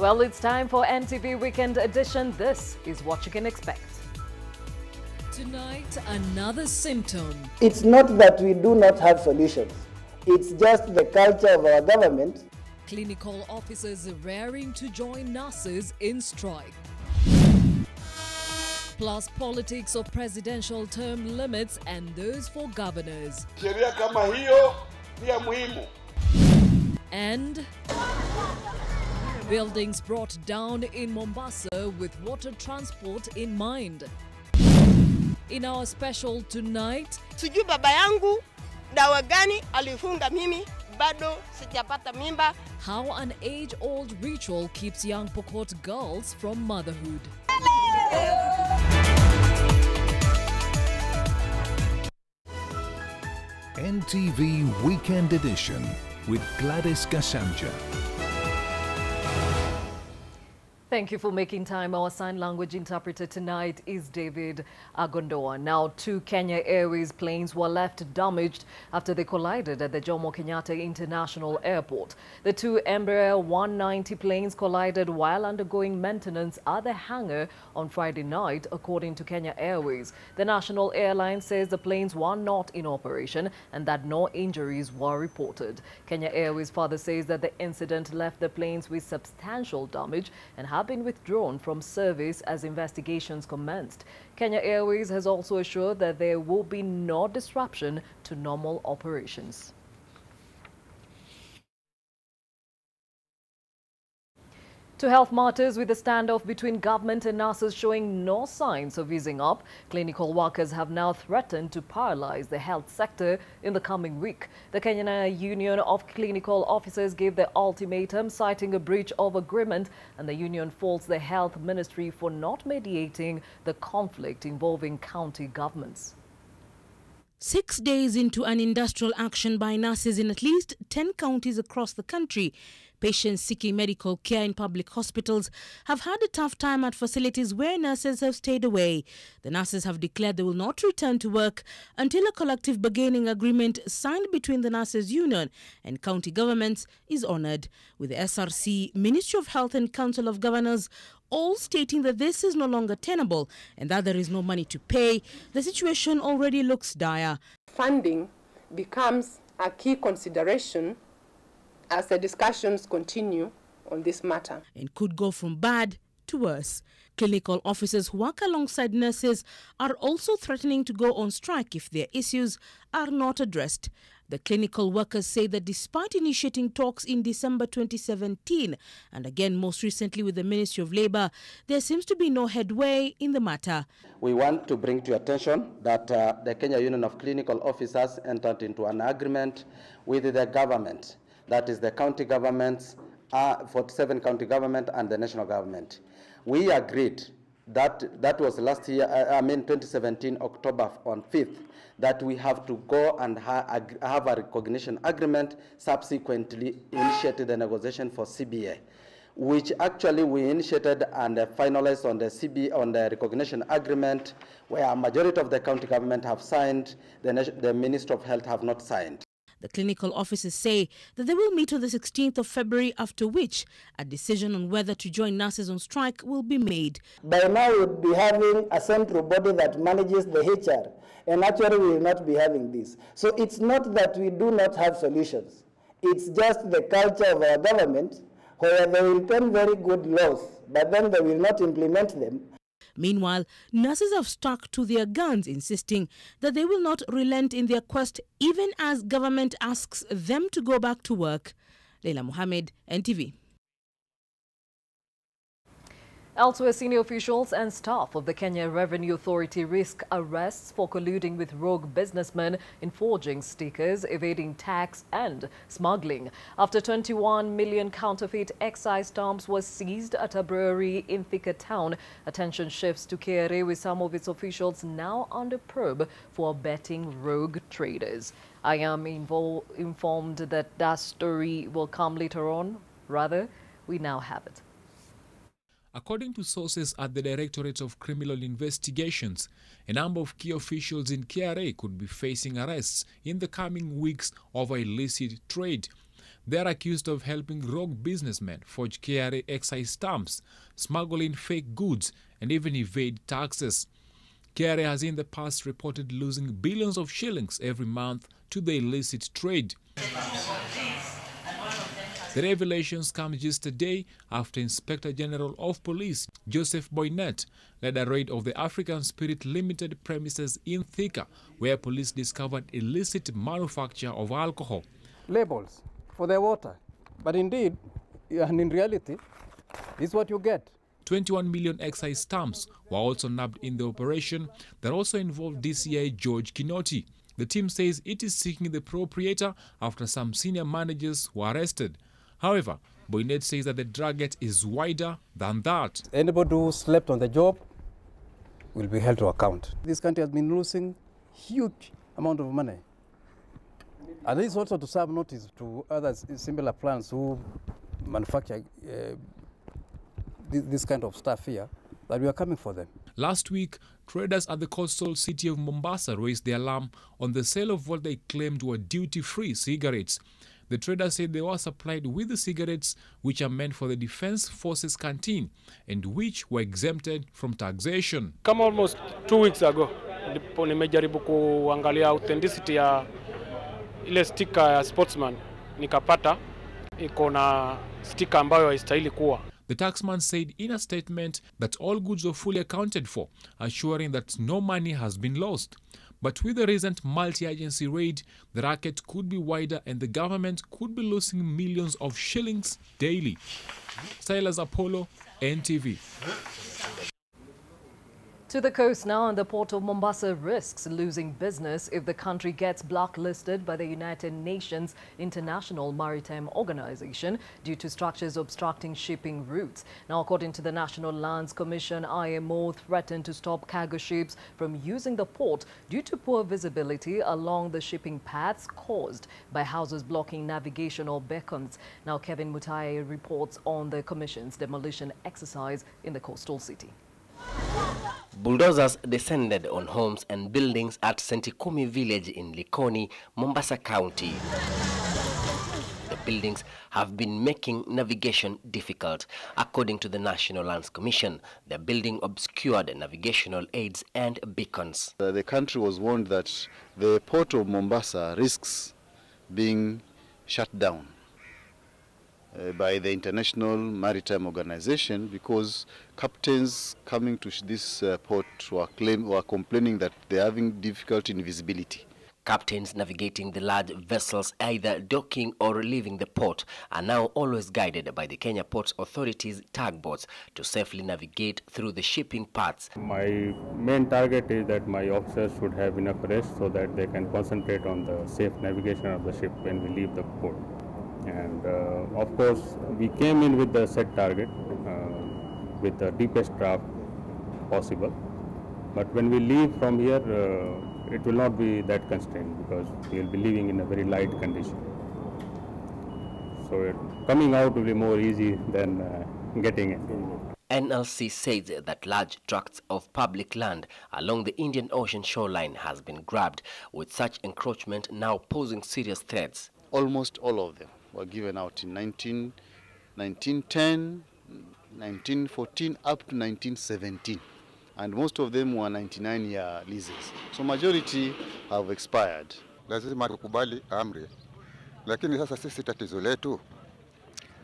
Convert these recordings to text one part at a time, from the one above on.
Well, it's time for NTV Weekend Edition. This is what you can expect. Tonight, another symptom. It's not that we do not have solutions. It's just the culture of our government. Clinical officers raring to join nurses in strike. Plus politics of presidential term limits and those for governors. Sheria kama hiyo ni ya muhimu. And buildings brought down in Mombasa with water transport in mind. In our special tonight, sijui baba yangu dawa gani alifunga mimi bado sijapata mimba. How an age-old ritual keeps young Pokot girls from motherhood. NTV Weekend Edition with Gladys Gachanja. Thank you for making time. Our sign language interpreter tonight is David Agondoa. Now, 2 Kenya Airways planes were left damaged after they collided at the Jomo Kenyatta International Airport. The 2 Embraer 190 planes collided while undergoing maintenance at the hangar on Friday night, according to Kenya Airways. The national airline says the planes were not in operation and that no injuries were reported. Kenya Airways further says that the incident left the planes with substantial damage and have been withdrawn from service as investigations commenced. Kenya Airways has also assured that there will be no disruption to normal operations. To health matters, with the standoff between government and nurses showing no signs of easing up, clinical workers have now threatened to paralyze the health sector in the coming week. The Kenyan Union of Clinical Officers gave the ultimatum, citing a breach of agreement, and the union faults the health ministry for not mediating the conflict involving county governments. 6 days into an industrial action by nurses in at least 10 counties across the country, patients seeking medical care in public hospitals have had a tough time at facilities where nurses have stayed away. The nurses have declared they will not return to work until a collective bargaining agreement signed between the nurses union and county governments is honoured, with the SRC, Ministry of Health and Council of Governors all stating that this is no longer tenable and that there is no money to pay. The situation already looks dire. Funding becomes a key consideration as the discussions continue on this matter. And could go from bad to worse. Clinical officers who work alongside nurses are also threatening to go on strike if their issues are not addressed. The clinical workers say that despite initiating talks in December 2017 and again most recently with the Ministry of Labour, there seems to be no headway in the matter. We want to bring to your attention that the Kenya Union of Clinical Officers entered into an agreement with the government, that is the county governments, 47 county government and the national government. We agreed that was last year, 2017, October on 5th, that we have to go and have a recognition agreement, subsequently initiated the negotiation for CBA, which actually we initiated and finalized on the CBA, on the recognition agreement, where a majority of the county government have signed, the Minister of Health have not signed. The clinical officers say that they will meet on the 16th of February, after which a decision on whether to join nurses on strike will be made. By now we would be having a central body that manages the HR, and actually we will not be having this. So it's not that we do not have solutions. It's just the culture of our government, where they will pen very good laws, but then they will not implement them. Meanwhile, nurses have stuck to their guns, insisting that they will not relent in their quest even as government asks them to go back to work. Leila Mohammed, NTV. Elsewhere, senior officials and staff of the Kenya Revenue Authority risk arrests for colluding with rogue businessmen in forging stickers, evading tax and smuggling. After 21 million counterfeit excise stamps were seized at a brewery in Thika town, attention shifts to KRA, with some of its officials now under probe for abetting rogue traders. I am informed that story will come later on. Rather, we now have it. According to sources at the Directorate of Criminal Investigations, a number of key officials in KRA could be facing arrests in the coming weeks over illicit trade. They are accused of helping rogue businessmen forge KRA excise stamps, smuggle in fake goods, and even evade taxes. KRA has in the past reported losing billions of shillings every month to the illicit trade. The revelations come just a day after Inspector General of Police Joseph Boynet led a raid of the African Spirit Limited premises in Thika, where police discovered illicit manufacture of alcohol. Labels for their water, but indeed, and in reality, this is what you get. 21 million excise stamps were also nabbed in the operation that also involved DCI George Kinoti. The team says it is seeking the proprietor after some senior managers were arrested. However, Boynet says that the dragnet is wider than that. Anybody who slept on the job will be held to account. This country has been losing huge amount of money. And this is also to serve notice to other similar plants who manufacture this kind of stuff here, that we are coming for them. Last week, traders at the coastal city of Mombasa raised the alarm on the sale of what they claimed were duty-free cigarettes. The traders said they were supplied with the cigarettes which are meant for the Defense Forces canteen and which were exempted from taxation. Come almost 2 weeks ago, nimejaribu kuangalia authenticity ya ile sticker ya Sportsman, nikapata iko na sticker ambayo haistahili kuwa. The taxman said in a statement that all goods were fully accounted for, assuring that no money has been lost. But with the recent multi-agency raid, the racket could be wider and the government could be losing millions of shillings daily. Silas Apollo, NTV. To the coast now, and the port of Mombasa risks losing business if the country gets blacklisted by the United Nations International Maritime Organization due to structures obstructing shipping routes. Now, according to the National Lands Commission, IMO threatened to stop cargo ships from using the port due to poor visibility along the shipping paths caused by houses blocking navigation or beacons. Now, Kevin Mutai reports on the Commission's demolition exercise in the coastal city. Bulldozers descended on homes and buildings at Sentikumi village in Likoni, Mombasa County. The buildings have been making navigation difficult. According to the National Lands Commission, the building obscured navigational aids and beacons. The country was warned that the port of Mombasa risks being shut down by the International Maritime Organization because captains coming to this port were complaining that they're having difficulty in visibility. Captains navigating the large vessels either docking or leaving the port are now always guided by the Kenya Ports Authority's tugboats to safely navigate through the shipping paths. My main target is that my officers should have enough rest so that they can concentrate on the safe navigation of the ship when we leave the port. And of course, we came in with the set target, with the deepest draft possible. But when we leave from here, it will not be that constrained because we will be leaving in a very light condition. So coming out will be more easy than getting in. NLC says that large tracts of public land along the Indian Ocean shoreline has been grabbed, with such encroachment now posing serious threats. Almost all of them were given out in 1910, 1914 up to 1917. And most of them were 99-year leases. So majority have expired. Lazima tukubali amri. Lakini sasa sisi tatizo letu,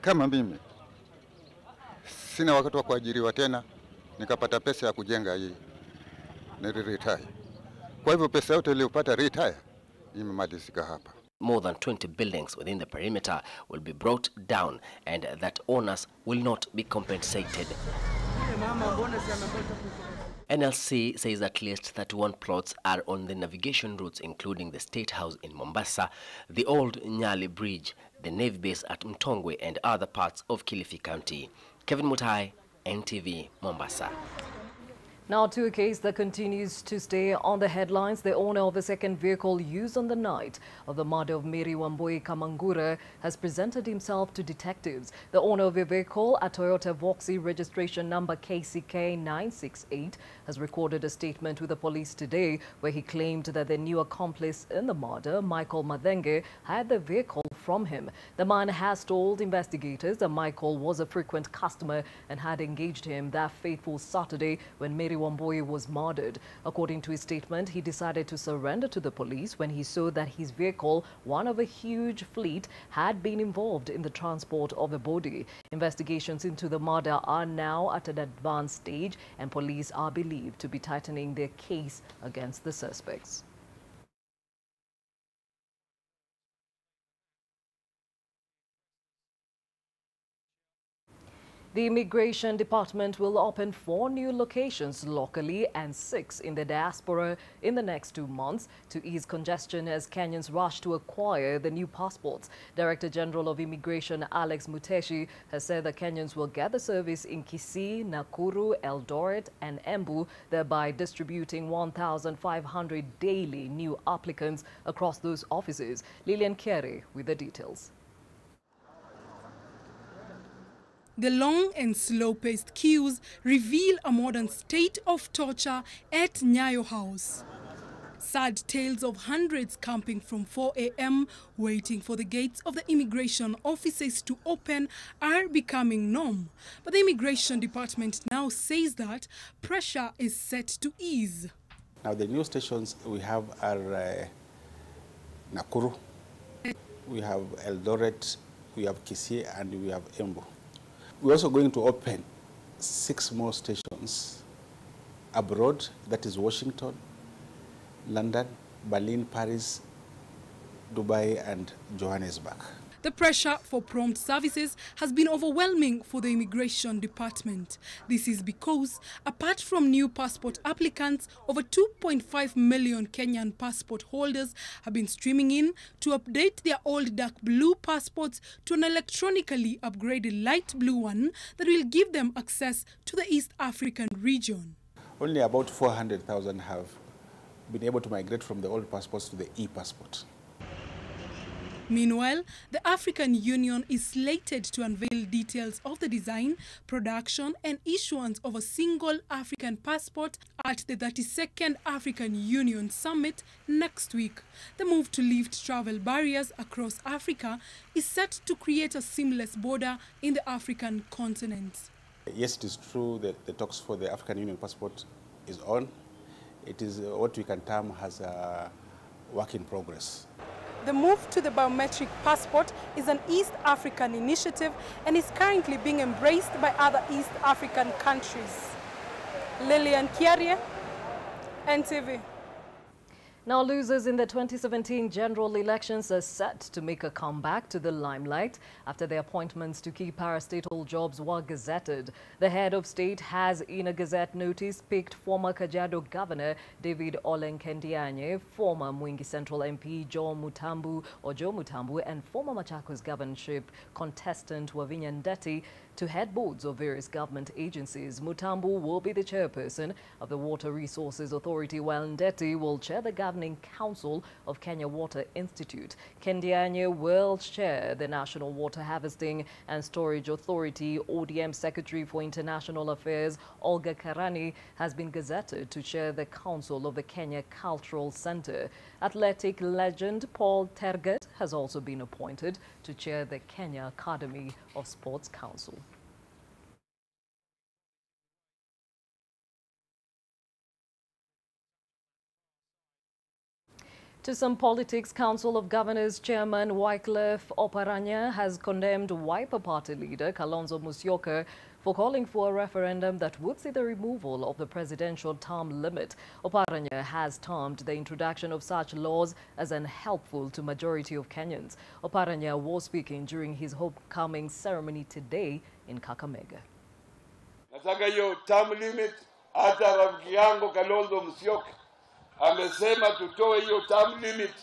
kama mimi sina wakati wa kuajiriwa tena, nikapata pesa ya kujenga hii na retire. Kwa hivyo pesa yote iliyopata retire imemalizika hapa. More than 20 buildings within the perimeter will be brought down and that owners will not be compensated. NLC says at least 31 plots are on the navigation routes, including the State House in Mombasa, the old Nyali Bridge, the Navy base at Mtongwe and other parts of Kilifi County. Kevin Mutai, NTV, Mombasa. Now to a case that continues to stay on the headlines. The owner of a second vehicle used on the night of the murder of Mary Wambui Kamangura has presented himself to detectives. The owner of a vehicle, a Toyota Voxy registration number KCK 968, has recorded a statement with the police today where he claimed that the new accomplice in the murder, Michael Madenge, had the vehicle from him. The man has told investigators that Michael was a frequent customer and had engaged him that fateful Saturday when Mary Wambui was murdered. According to his statement, he decided to surrender to the police when he saw that his vehicle, one of a huge fleet, had been involved in the transport of the body. Investigations into the murder are now at an advanced stage, and police are believed to be tightening their case against the suspects. The Immigration Department will open 4 new locations locally and 6 in the diaspora in the next 2 months to ease congestion as Kenyans rush to acquire the new passports. Director General of Immigration Alex Muteshi has said that Kenyans will get the service in Kisii, Nakuru, Eldoret and Embu, thereby distributing 1,500 daily new applicants across those offices. Lillian Kere with the details. The long and slow-paced queues reveal a modern state of torture at Nyayo House. Sad tales of hundreds camping from 4 a.m. waiting for the gates of the immigration offices to open are becoming norm. But the Immigration Department now says that pressure is set to ease. Now the new stations we have are Nakuru, we have Eldoret, we have Kisii and we have Embu. We're also going to open 6 more stations abroad, that is Washington, London, Berlin, Paris, Dubai and Johannesburg. The pressure for prompt services has been overwhelming for the Immigration Department. This is because, apart from new passport applicants, over 2.5 million Kenyan passport holders have been streaming in to update their old dark blue passports to an electronically upgraded light blue one that will give them access to the East African region. Only about 400,000 have been able to migrate from the old passports to the e-passport. Meanwhile, the African Union is slated to unveil details of the design, production and issuance of a single African passport at the 32nd African Union Summit next week. The move to lift travel barriers across Africa is set to create a seamless border in the African continent. Yes, it is true that the talks for the African Union passport is on. It is what we can term as a work in progress. The move to the biometric passport is an East African initiative and is currently being embraced by other East African countries. Lillian Kiarie, NTV. Now, losers in the 2017 general elections are set to make a comeback to the limelight after their appointments to key parastatal jobs were gazetted. The head of state has, in a gazette notice, picked former Kajiado Governor David Ole Nkendianye, former Mwingi Central MP Joe Mutambu, and former Machakos governorship contestant Wavinya Ndeti to head boards of various government agencies. Mutambu will be the chairperson of the Water Resources Authority, while Ndeti will chair the Governing Council of Kenya Water Institute. Nkendianye will chair the National Water Harvesting and Storage Authority. ODM Secretary for International Affairs Olga Karani has been gazetted to chair the Council of the Kenya Cultural Center. Athletic legend Paul Tergat has also been appointed to chair the Kenya Academy of Sports Council. To some politics, Council of Governors Chairman Wycliffe Oparanya has condemned Wiper Party leader Kalonzo Musyoka for calling for a referendum that would see the removal of the presidential term limit. Oparanya has termed the introduction of such laws as unhelpful to majority of Kenyans. Oparanya was speaking during his homecoming ceremony today in Kakamega. Nataka hiyo term limit, hata rafiki yangu Kalonzo Musyoka amesema tutoe hiyo term limit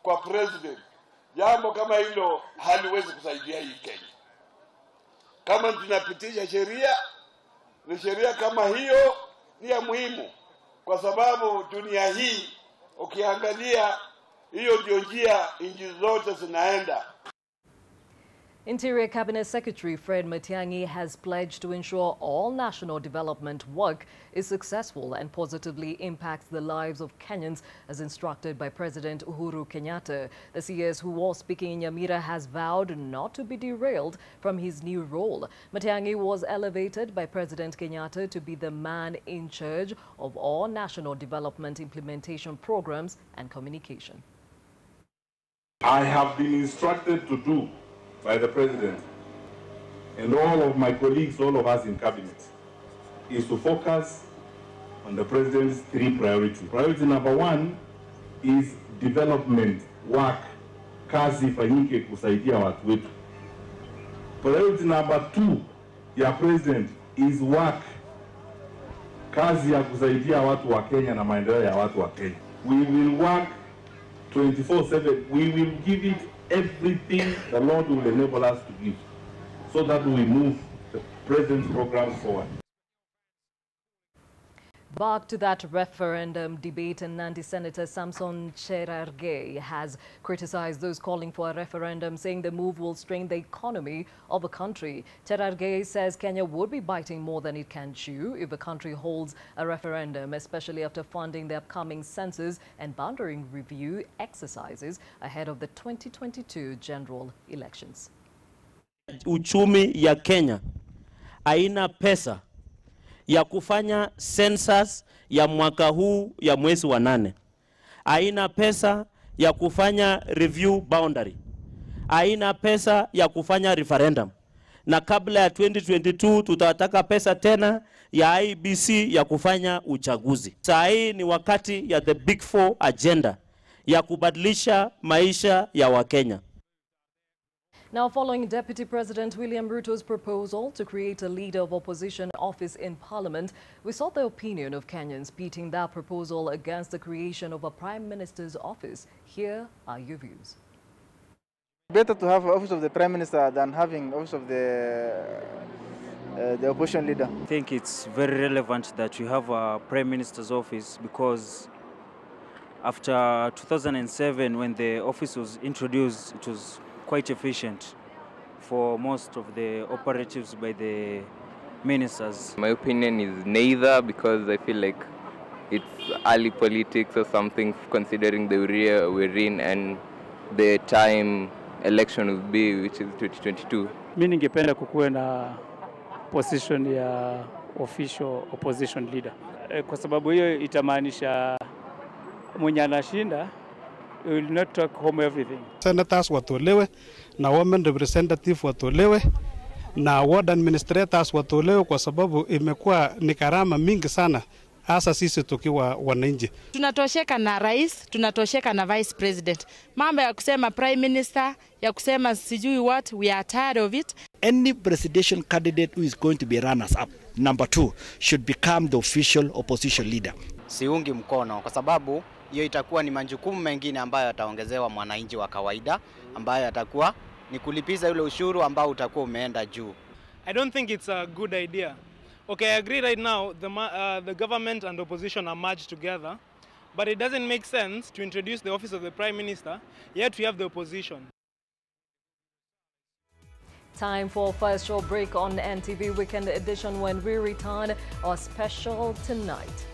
kwa president. Jambo kama hilo haliwezi kusaidia hii Kenya. Kama tunapitisha sheria, ni sheria kama hiyo ni ya muhimu, kwa sababu dunia hii ukiangalia hiyo ndio njia nchi zote zinaenda. Interior Cabinet Secretary Fred Matiang'i has pledged to ensure all national development work is successful and positively impacts the lives of Kenyans as instructed by President Uhuru Kenyatta. The CS, who was speaking in Nyamira, has vowed not to be derailed from his new role. Matiang'i was elevated by President Kenyatta to be the man in charge of all national development implementation programs and communication. I have been instructed to do by the President and all of my colleagues, all of us in Cabinet, is to focus on the President's 3 priorities. Priority number 1 is development, work, kazi ifanyike kusaidia watu wetu. Priority number 2 ya President is work, kazi ya kusaidia watu wa Kenya na maendeleo ya watu wa Kenya. We will work 24/7. We will give it everything the Lord will enable us to give, so that we move the President's programs forward. Back to that referendum debate, and Nandi Senator Samson Cherargei has criticized those calling for a referendum, saying the move will strain the economy of a country. Cherargei says Kenya would be biting more than it can chew if the country holds a referendum, especially after funding the upcoming census and boundary review exercises ahead of the 2022 general elections. Uchumi ya Kenya haina pesa ya kufanya census ya mwaka huu ya mwezi wa 8. Haina pesa ya kufanya review boundary. Haina pesa ya kufanya referendum. Na kabla ya 2022 tutataka pesa tena ya IBC ya kufanya uchaguzi. Saa hii ni wakati ya the Big 4 agenda ya kubadilisha maisha ya Wakenya. Now, following Deputy President William Ruto's proposal to create a leader of opposition office in Parliament, we sought the opinion of Kenyans pitting that proposal against the creation of a Prime Minister's office. Here are your views. Better to have office of the Prime Minister than having office of the opposition leader. I think it's very relevant that we have a Prime Minister's office, because after 2007, when the office was introduced, it was quite efficient for most of the operatives by the ministers. My opinion is neither, because I feel like it's early politics or something, considering the area we're in and the time election will be, which is 2022. Mimi ningependa kukuwe na position ya official opposition leader. Kwa sababu hiyo itamaanisha mwenye anashinda will not take home everything. Senators watolewe na women representative watolewe na ward administrators watolewe, kwa sababu imekuwa ni gharama mingi sana, hasa sisi tukiwa wananchi. Tunatosheka na rais, tunatosheka na vice president. Mambo ya kusema prime minister, ya kusema sijui what, we are tired of it. Any presidential candidate who is going to be runners up, number 2, should become the official opposition leader. Siungi mkono kwa sababu hiyo itakuwa ni majukumu mengine ambayo ataongezewa mwananchi wa kawaida, ambayo atakuwa ni kulipiza yule ushuru ambao utakuwa umeenda juu. I don't think it's a good idea. Okay, I agree right now the government and opposition are merged together, but it doesn't make sense to introduce the office of the Prime Minister, yet we have the opposition. Time for a first short break on NTV Weekend Edition. When we return, our special tonight.